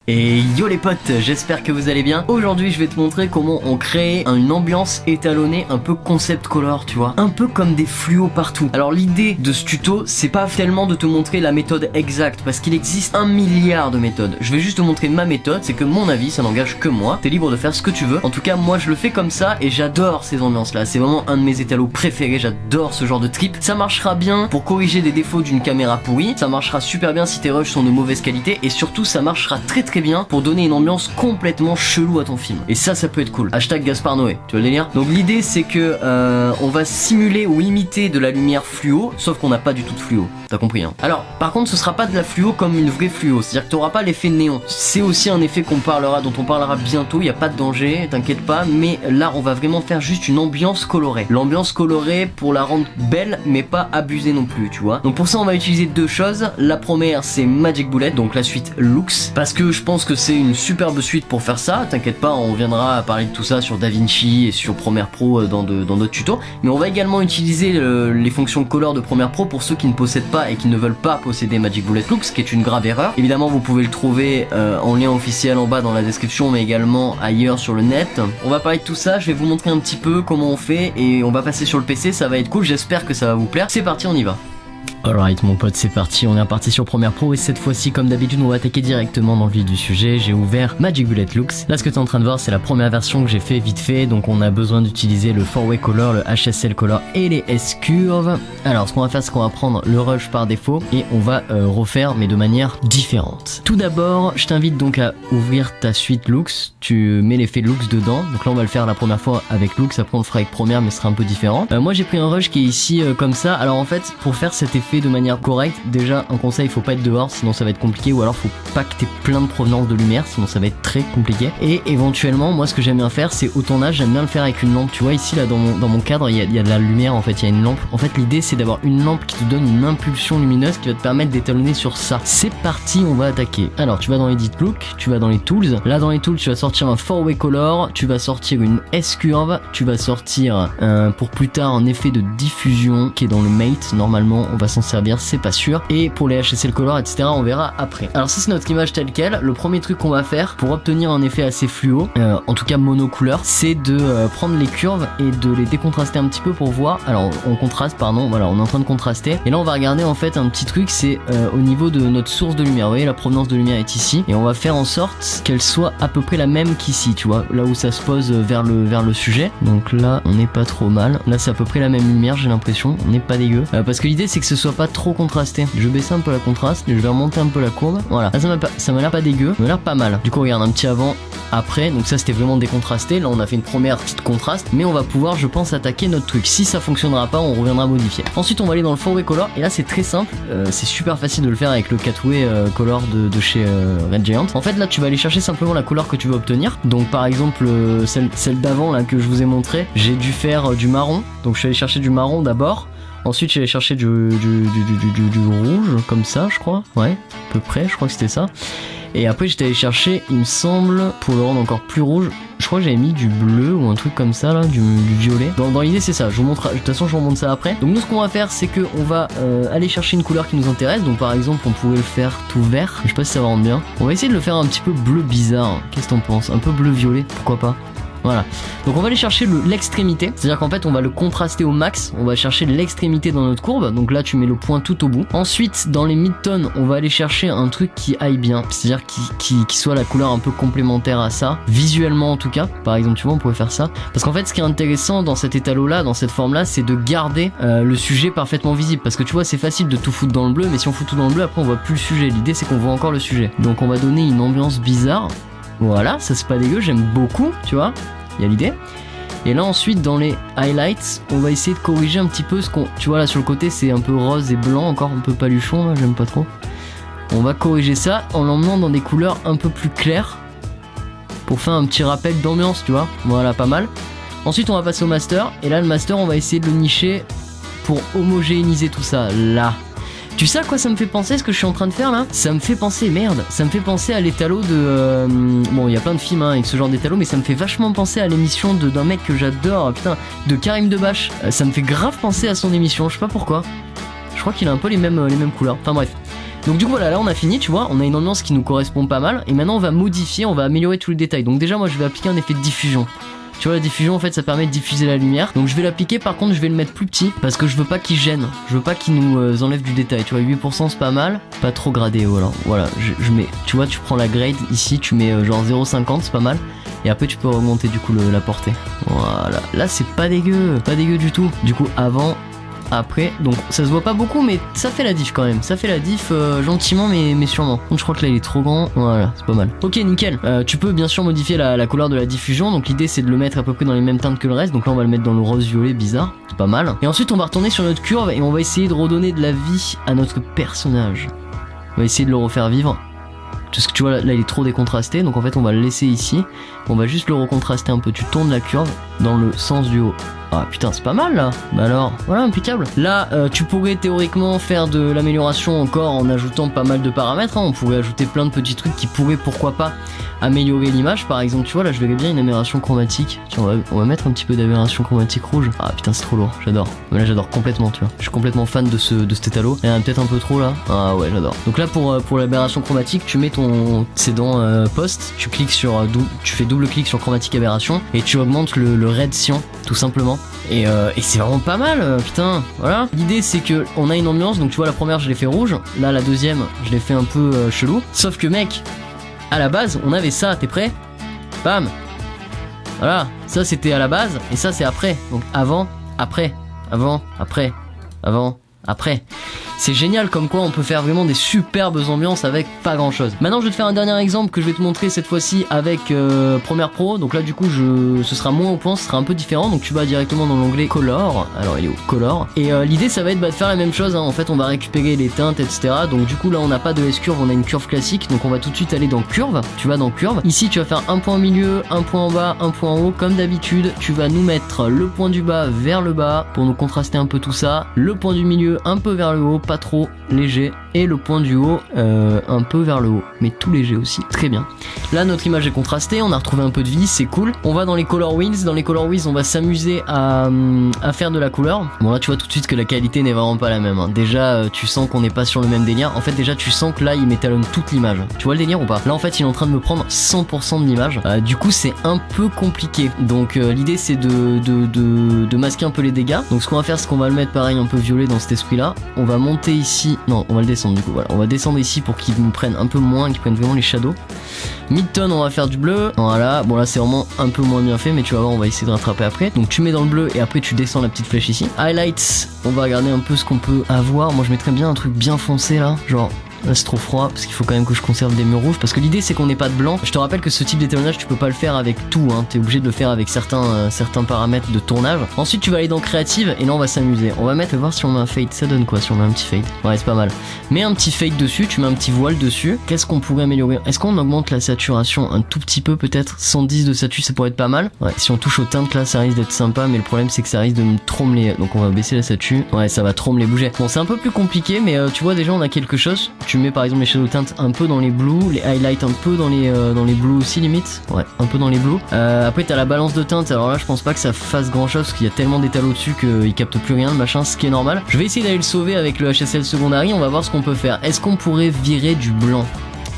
Et yo les potes, j'espère que vous allez bien. Aujourd'hui je vais te montrer comment on crée une ambiance étalonnée un peu concept color, tu vois, un peu comme des fluos partout. Alors l'idée de ce tuto, c'est pas tellement de te montrer la méthode exacte, parce qu'il existe 1 milliard de méthodes. Je vais juste te montrer ma méthode, c'est que mon avis, ça n'engage que moi. T'es libre de faire ce que tu veux. En tout cas moi je le fais comme ça et j'adore ces ambiances là. C'est vraiment un de mes étalos préférés, j'adore ce genre de trip. Ça marchera bien pour corriger des défauts d'une caméra pourrie, ça marchera super bien si tes rushs sont de mauvaise qualité, et surtout ça marchera très bien pour donner une ambiance complètement chelou à ton film. Et ça peut être cool. Hashtag Gaspard Noé, tu vois le délire? Donc l'idée c'est que on va simuler ou imiter de la lumière fluo, sauf qu'on n'a pas du tout de fluo. T'as compris hein? Alors par contre ce sera pas de la fluo comme une vraie fluo, c'est-à-dire que t'auras pas l'effet néon. C'est aussi un effet dont on parlera bientôt, il y a pas de danger, t'inquiète pas, mais là on va vraiment faire juste une ambiance colorée. L'ambiance colorée pour la rendre belle mais pas abusée non plus, tu vois. Donc pour ça on va utiliser deux choses. La première c'est Magic Bullet, donc la suite Lux, parce que je pense que c'est une superbe suite pour faire ça. T'inquiète pas, on viendra parler de tout ça sur DaVinci et sur Premiere Pro dans d'autres tutos. Mais on va également utiliser les fonctions color de Premiere Pro pour ceux qui ne possèdent pas et qui ne veulent pas posséder Magic Bullet Lux, qui est une grave erreur. Évidemment vous pouvez le trouver en lien officiel en bas dans la description, mais également ailleurs sur le net. On va parler de tout ça, je vais vous montrer un petit peu comment on fait et on va passer sur le PC, ça va être cool, j'espère que ça va vous plaire. C'est parti, on y va. Alright mon pote, c'est parti, on est reparti sur Premiere Pro et cette fois-ci comme d'habitude on va attaquer directement dans le vif du sujet. J'ai ouvert Magic Bullet Lux. Là ce que tu es en train de voir c'est la première version que j'ai fait vite fait, donc on a besoin d'utiliser le 4-way color, le HSL color et les S-curves. Alors ce qu'on va faire c'est qu'on va prendre le rush par défaut et on va refaire mais de manière différente. Tout d'abord je t'invite donc à ouvrir ta suite Lux, tu mets l'effet Lux dedans, donc là on va le faire la première fois avec Lux, après on le fera avec Premiere mais ce sera un peu différent. Moi j'ai pris un rush qui est ici comme ça. Alors en fait pour faire cet effet de manière correcte, déjà un conseil, il faut pas être dehors sinon ça va être compliqué, ou alors faut pas que t'aies plein de provenance de lumière sinon ça va être très compliqué. Et éventuellement moi ce que j'aime bien faire c'est au tournage, j'aime bien le faire avec une lampe. Tu vois ici là dans mon cadre il y a de la lumière en fait, il y a une lampe. En fait l'idée c'est d'avoir une lampe qui te donne une impulsion lumineuse qui va te permettre d'étalonner sur ça. C'est parti, on va attaquer. Alors tu vas dans Edit Look, tu vas dans les tools, là dans les tools tu vas sortir un 4-way color, tu vas sortir une S-curve, tu vas sortir pour plus tard un effet de diffusion qui est dans le mate, normalement on va s'en servir, c'est pas sûr, et pour les HSL color etc on verra après. Alors ça c'est notre image telle quelle. Le premier truc qu'on va faire pour obtenir un effet assez fluo, en tout cas monocouleur, c'est de prendre les curves et de les décontraster un petit peu pour voir. Alors on contraste, pardon, voilà, on est en train de contraster et là on va regarder en fait un petit truc, c'est au niveau de notre source de lumière. Vous voyez la provenance de lumière est ici et on va faire en sorte qu'elle soit à peu près la même qu'ici, tu vois, là où ça se pose vers le sujet. Donc là on n'est pas trop mal, là c'est à peu près la même lumière, j'ai l'impression, on n'est pas dégueu, parce que l'idée c'est que ce soit pas trop contrasté. Je vais baisser un peu la contraste, je vais remonter un peu la courbe, voilà, là, ça m'a l'air pas dégueu, ça m'a l'air pas mal. Du coup regarde un petit avant après, donc ça c'était vraiment décontrasté, là on a fait une première petite contraste, mais on va pouvoir je pense attaquer notre truc. Si ça fonctionnera pas on reviendra modifier. Ensuite on va aller dans le 4-way color et là c'est très simple, c'est super facile de le faire avec le 4-way color de chez Red Giant. En fait là tu vas aller chercher simplement la couleur que tu veux obtenir, donc par exemple celle d'avant là que je vous ai montré, j'ai dû faire du marron, donc je suis allé chercher du marron d'abord. Ensuite j'allais chercher du rouge comme ça je crois, ouais à peu près, je crois que c'était ça. Et après j'étais allé chercher, il me semble, pour le rendre encore plus rouge, je crois que j'avais mis du bleu ou un truc comme ça là, du violet. Dans l'idée c'est ça, je vous montre, de toute façon je vous remonte ça après. Donc nous ce qu'on va faire c'est que on va aller chercher une couleur qui nous intéresse. Donc par exemple on pourrait le faire tout vert, je sais pas si ça va rendre bien. On va essayer de le faire un petit peu bleu bizarre, qu'est-ce que t'en penses? Un peu bleu violet, pourquoi pas? Voilà, donc on va aller chercher l'extrémité, c'est-à-dire qu'en fait on va le contraster au max, on va chercher l'extrémité dans notre courbe, donc là tu mets le point tout au bout. Ensuite dans les mid-tones on va aller chercher un truc qui aille bien, c'est-à-dire qui soit la couleur un peu complémentaire à ça, visuellement en tout cas. Par exemple tu vois on pourrait faire ça, parce qu'en fait ce qui est intéressant dans cet étalo là, dans cette forme là, c'est de garder le sujet parfaitement visible, parce que tu vois c'est facile de tout foutre dans le bleu, mais si on fout tout dans le bleu après on voit plus le sujet. L'idée c'est qu'on voit encore le sujet, donc on va donner une ambiance bizarre. Voilà, ça c'est pas dégueu, j'aime beaucoup, tu vois, il y a l'idée. Et là ensuite dans les highlights, on va essayer de corriger un petit peu ce qu'on... Tu vois là sur le côté c'est un peu rose et blanc, encore un peu paluchon là, j'aime pas trop. On va corriger ça en l'emmenant dans des couleurs un peu plus claires pour faire un petit rappel d'ambiance, tu vois. Voilà, pas mal. Ensuite on va passer au master, et là le master on va essayer de le nicher pour homogénéiser tout ça, là. Tu sais à quoi ça me fait penser, ce que je suis en train de faire là? Ça me fait penser, merde, ça me fait penser à l'étalo de... Bon, il y a plein de films hein, avec ce genre d'étalo, mais ça me fait vachement penser à l'émission d'un mec que j'adore, putain, de Karim Debache. Ça me fait grave penser à son émission, je sais pas pourquoi. Je crois qu'il a un peu les mêmes couleurs, enfin bref. Donc du coup voilà, là on a fini, tu vois, on a une ambiance qui nous correspond pas mal, et maintenant on va modifier, on va améliorer tous les détails. Donc déjà moi je vais appliquer un effet de diffusion. Tu vois, la diffusion en fait ça permet de diffuser la lumière. Donc je vais l'appliquer, par contre je vais le mettre plus petit parce que je veux pas qu'il gêne, je veux pas qu'il nous enlève du détail. Tu vois, 8% c'est pas mal, pas trop gradé. Voilà, je mets, tu vois, tu prends la grade ici, tu mets genre 0,50, c'est pas mal. Et après tu peux remonter du coup la portée. Voilà, là c'est pas dégueu du tout. Du coup avant, après, donc ça se voit pas beaucoup mais ça fait la diff quand même, ça fait la diff gentiment mais sûrement. Donc je crois que là il est trop grand, voilà, c'est pas mal. Ok, nickel. Tu peux bien sûr modifier la couleur de la diffusion, donc l'idée c'est de le mettre à peu près dans les mêmes teintes que le reste. Donc là on va le mettre dans le rose violet bizarre, c'est pas mal. Et ensuite on va retourner sur notre curve et on va essayer de redonner de la vie à notre personnage. On va essayer de le refaire vivre. Parce que tu vois là il est trop décontrasté, donc en fait on va le laisser ici, on va juste le recontraster un peu. Tu tournes la curve dans le sens du haut. Ah putain c'est pas mal là. Bah alors voilà, impeccable. Là tu pourrais théoriquement faire de l'amélioration encore en ajoutant pas mal de paramètres, hein. On pourrait ajouter plein de petits trucs qui pourraient pourquoi pas améliorer l'image. Par exemple tu vois là je verrais bien une aberration chromatique. Tiens on va mettre un petit peu d'aberration chromatique rouge. Ah putain c'est trop lourd, j'adore. Mais là j'adore complètement, tu vois. Je suis complètement fan de cet étalo. Il y en a peut-être un peu trop là. Ah ouais j'adore. Donc là pour l'aberration chromatique tu mets c'est dans post, tu cliques sur tu fais double clic sur chromatique aberration et tu augmentes le red cyan tout simplement. Et c'est vraiment pas mal, putain, voilà. L'idée c'est que on a une ambiance, donc tu vois la première je l'ai fait rouge, là la deuxième je l'ai fait un peu chelou. Sauf que mec, à la base on avait ça, t'es prêt? Bam. Voilà, ça c'était à la base et ça c'est après. Donc avant, après, avant, après, avant, après. C'est génial comme quoi on peut faire vraiment des superbes ambiances avec pas grand chose. Maintenant je vais te faire un dernier exemple que je vais te montrer cette fois-ci avec Premiere Pro. Donc là du coup ce sera moins au point, ce sera un peu différent. Donc tu vas directement dans l'onglet Color. Alors il est où? Color. Et l'idée ça va être de faire la même chose, hein. En fait on va récupérer les teintes etc. Donc du coup là on n'a pas de S-curve, on a une curve classique. Donc on va tout de suite aller dans curve. Tu vas dans curve. Ici tu vas faire un point au milieu, un point en bas, un point en haut. Comme d'habitude tu vas nous mettre le point du bas vers le bas pour nous contraster un peu tout ça. Le point du milieu un peu vers le haut, pas trop léger, et le point du haut un peu vers le haut, mais tout léger aussi, très bien. Là notre image est contrastée, on a retrouvé un peu de vie, c'est cool. On va dans les color wheels, dans les color wheels on va s'amuser à faire de la couleur. Bon là tu vois tout de suite que la qualité n'est vraiment pas la même, hein. Déjà tu sens qu'on n'est pas sur le même délire. En fait déjà tu sens que là il m'étalonne toute l'image. Tu vois le délire ou pas? Là en fait il est en train de me prendre 100% de l'image, du coup c'est un peu compliqué. Donc l'idée c'est de masquer un peu les dégâts. Donc ce qu'on va faire c'est qu'on va le mettre pareil un peu violet dans cet esprit là. On va monter ici, non on va le descendre du coup, voilà. On va descendre ici pour qu'ils me prennent un peu moins, qu'ils prennent vraiment les shadows. Mid-tone on va faire du bleu, voilà. Bon là c'est vraiment un peu moins bien fait mais tu vas voir on va essayer de rattraper après. Donc tu mets dans le bleu et après tu descends la petite flèche ici. Highlights, on va regarder un peu ce qu'on peut avoir. Moi je mettrais bien un truc bien foncé là, genre là c'est trop froid parce qu'il faut quand même que je conserve des murs rouges parce que l'idée c'est qu'on n'ait pas de blanc. Je te rappelle que ce type d'étalonnage tu peux pas le faire avec tout, hein. T'es obligé de le faire avec certains paramètres de tournage. Ensuite tu vas aller dans créative et là on va s'amuser. On va mettre, voir si on met un fade, ça donne quoi si on met un petit fade? Ouais c'est pas mal. Mets un petit fade dessus, tu mets un petit voile dessus. Qu'est-ce qu'on pourrait améliorer? Est-ce qu'on augmente la saturation un tout petit peu peut-être? 110 de satu ça pourrait être pas mal. Ouais, si on touche aux teintes là ça risque d'être sympa mais le problème c'est que ça risque de me trop me les... Donc on va baisser la satu. Ouais ça va trop me les bouger. Bon c'est un peu plus compliqué mais tu vois déjà on a quelque chose. Tu mets par exemple les shadow teintes un peu dans les blues, les highlights un peu dans les blues aussi limite. Ouais un peu dans les blues. Après t'as la balance de teintes, alors là je pense pas que ça fasse grand chose parce qu'il y a tellement d'étalos dessus qu'il capte plus rien le machin, ce qui est normal. Je vais essayer d'aller le sauver avec le HSL secondary, on va voir ce qu'on peut faire. Est-ce qu'on pourrait virer du blanc?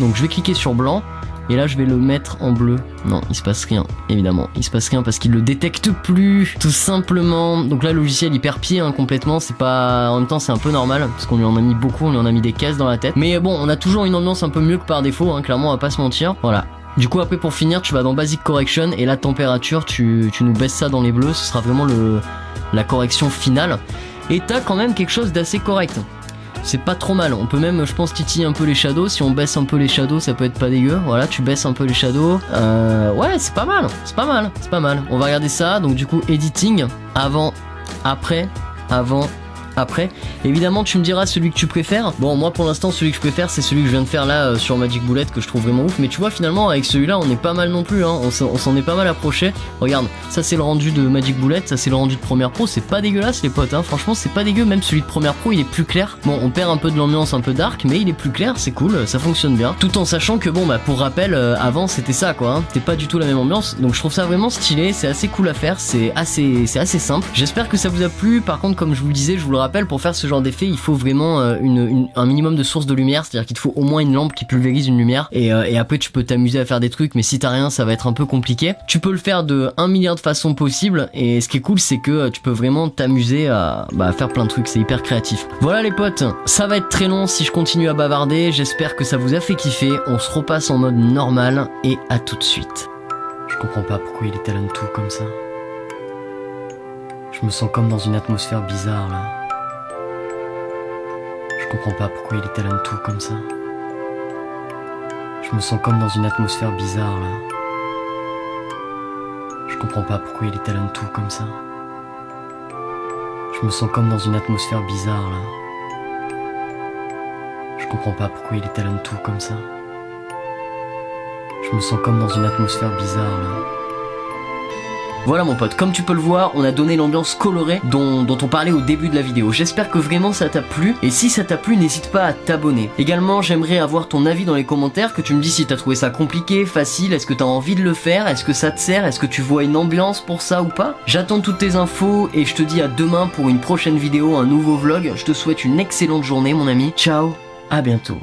Donc je vais cliquer sur blanc et là je vais le mettre en bleu. Non il se passe rien, évidemment il se passe rien parce qu'il le détecte plus tout simplement. Donc là le logiciel il perd pied, hein, complètement. C'est pas, en même temps c'est un peu normal parce qu'on lui en a mis beaucoup, on lui en a mis des caisses dans la tête. Mais bon on a toujours une ambiance un peu mieux que par défaut, hein, clairement on va pas se mentir. Voilà. Du coup après pour finir tu vas dans Basic Correction et la température tu nous baisses ça dans les bleus, ce sera vraiment la correction finale. Et t'as quand même quelque chose d'assez correct. C'est pas trop mal, on peut même je pense titiller un peu les shadows. Si on baisse un peu les shadows ça peut être pas dégueu. Voilà tu baisses un peu les shadows, ouais c'est pas mal, c'est pas mal, c'est pas mal. On va regarder ça, donc du coup editing, avant, après, avant, après. Évidemment tu me diras celui que tu préfères. Bon moi pour l'instant celui que je préfère c'est celui que je viens de faire là sur Magic Bullet que je trouve vraiment ouf. Mais tu vois finalement avec celui-là on est pas mal non plus, hein. On s'en est pas mal approché. Regarde, ça c'est le rendu de Magic Bullet, ça c'est le rendu de Premiere Pro. C'est pas dégueulasse les potes, hein. Franchement c'est pas dégueu. Même celui de Premiere Pro il est plus clair. Bon on perd un peu de l'ambiance un peu dark mais il est plus clair, c'est cool, ça fonctionne bien. Tout en sachant que bon bah pour rappel avant c'était ça quoi, hein. C'était pas du tout la même ambiance. Donc je trouve ça vraiment stylé, c'est assez cool à faire, c'est assez simple. J'espère que ça vous a plu. Par contre comme je vous le disais, je vous le rappelle, pour faire ce genre d'effet, il faut vraiment un minimum de source de lumière, c'est-à-dire qu'il te faut au moins une lampe qui pulvérise une lumière, et après tu peux t'amuser à faire des trucs, mais si t'as rien, ça va être un peu compliqué. Tu peux le faire de 1 milliard de façons possibles, et ce qui est cool, c'est que tu peux vraiment t'amuser à faire plein de trucs, c'est hyper créatif. Voilà les potes, ça va être très long si je continue à bavarder, j'espère que ça vous a fait kiffer, on se repasse en mode normal, et à tout de suite. Je comprends pas pourquoi il est talent tout comme ça. Je me sens comme dans une atmosphère bizarre là. Je comprends pas pourquoi il est talent tout comme ça. Je me sens comme dans une atmosphère bizarre là. Je comprends pas pourquoi il est talent tout comme ça. Je me sens comme dans une atmosphère bizarre là. Je comprends pas pourquoi il est talent tout comme ça. Je me sens comme dans une atmosphère bizarre là. Voilà mon pote, comme tu peux le voir, on a donné l'ambiance colorée dont on parlait au début de la vidéo. J'espère que vraiment ça t'a plu, et si ça t'a plu, n'hésite pas à t'abonner. Également, j'aimerais avoir ton avis dans les commentaires, que tu me dis si t'as trouvé ça compliqué, facile, est-ce que t'as envie de le faire, est-ce que ça te sert, est-ce que tu vois une ambiance pour ça ou pas. J'attends toutes tes infos, et je te dis à demain pour une prochaine vidéo, un nouveau vlog. Je te souhaite une excellente journée mon ami, ciao, à bientôt.